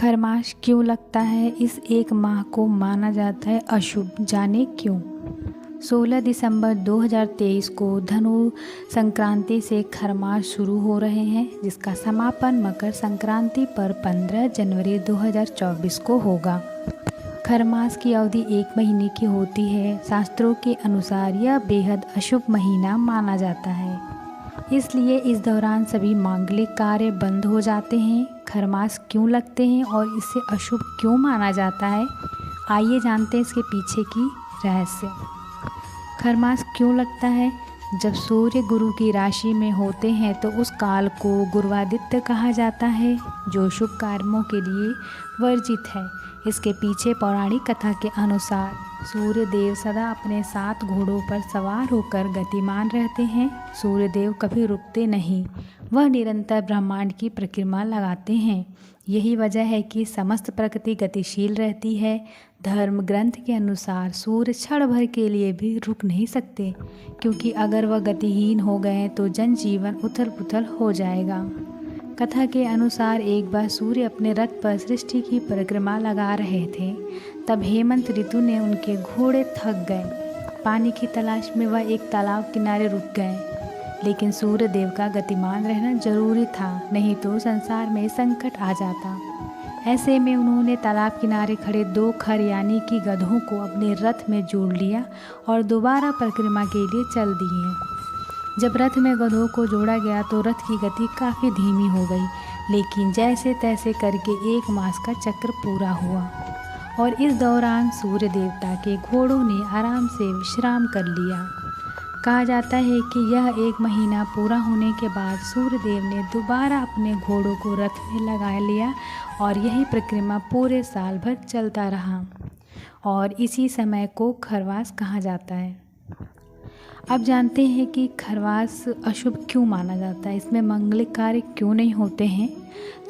खरमास क्यों लगता है? इस एक माह को माना जाता है अशुभ, जाने क्यों। 16 दिसंबर 2023 को धनु संक्रांति से खरमास शुरू हो रहे हैं, जिसका समापन मकर संक्रांति पर 15 जनवरी 2024 को होगा। खरमास की अवधि 1 महीने की होती है। शास्त्रों के अनुसार यह बेहद अशुभ महीना माना जाता है, इसलिए इस दौरान सभी मांगलिक कार्य बंद हो जाते हैं। खरमास क्यों लगते हैं और इसे अशुभ क्यों माना जाता है, आइए जानते हैं इसके पीछे की रहस्य। खरमास क्यों लगता है? जब सूर्य गुरु की राशि में होते हैं तो उस काल को गुरुवादित्य कहा जाता है, जो शुभ कर्मों के लिए वर्जित है। इसके पीछे पौराणिक कथा के अनुसार सूर्य देव सदा अपने 7 घोड़ों पर सवार होकर गतिमान रहते हैं। सूर्य देव कभी रुकते नहीं, वह निरंतर ब्रह्मांड की परिक्रमा लगाते हैं। यही वजह है कि समस्त प्रकृति गतिशील रहती है। धर्म ग्रंथ के अनुसार सूर्य क्षण भर के लिए भी रुक नहीं सकते, क्योंकि अगर वह गतिहीन हो गए तो जनजीवन उथल पुथल हो जाएगा। कथा के अनुसार एक बार सूर्य अपने रथ पर सृष्टि की परिक्रमा लगा रहे थे। तब हेमंत ऋतु ने उनके घोड़े थक गए। पानी की तलाश में वह एक तालाब किनारे रुक गए, लेकिन सूर्य देव का गतिमान रहना जरूरी था, नहीं तो संसार में संकट आ जाता। ऐसे में उन्होंने तालाब किनारे खड़े 2 खर यानी कि गधों को अपने रथ में जोड़ लिया और दोबारा परिक्रमा के लिए चल दिए। जब रथ में गधों को जोड़ा गया तो रथ की गति काफ़ी धीमी हो गई, लेकिन जैसे तैसे करके 1 मास का चक्र पूरा हुआ और इस दौरान सूर्य देवता के घोड़ों ने आराम से विश्राम कर लिया। कहा जाता है कि यह 1 महीना पूरा होने के बाद सूर्य देव ने दोबारा अपने घोड़ों को रथ में लगा लिया और यही परिक्रमा पूरे साल भर चलता रहा और इसी समय को खरवास कहा जाता है। अब जानते हैं कि खरवास अशुभ क्यों माना जाता है, इसमें मांगलिक कार्य क्यों नहीं होते हैं।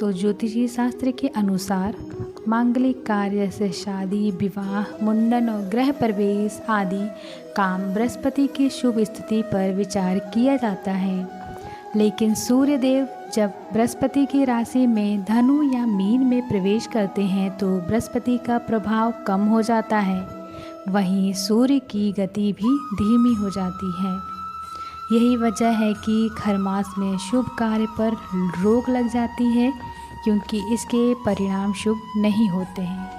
तो ज्योतिषी शास्त्र के अनुसार मांगलिक कार्य जैसे शादी, विवाह, मुंडन और गृह प्रवेश आदि काम बृहस्पति की शुभ स्थिति पर विचार किया जाता है। लेकिन सूर्य देव जब बृहस्पति की राशि में धनु या मीन में प्रवेश करते हैं तो बृहस्पति का प्रभाव कम हो जाता है, वहीं सूर्य की गति भी धीमी हो जाती है। यही वजह है कि खरमास में शुभ कार्य पर रोक लग जाती है, क्योंकि इसके परिणाम शुभ नहीं होते हैं।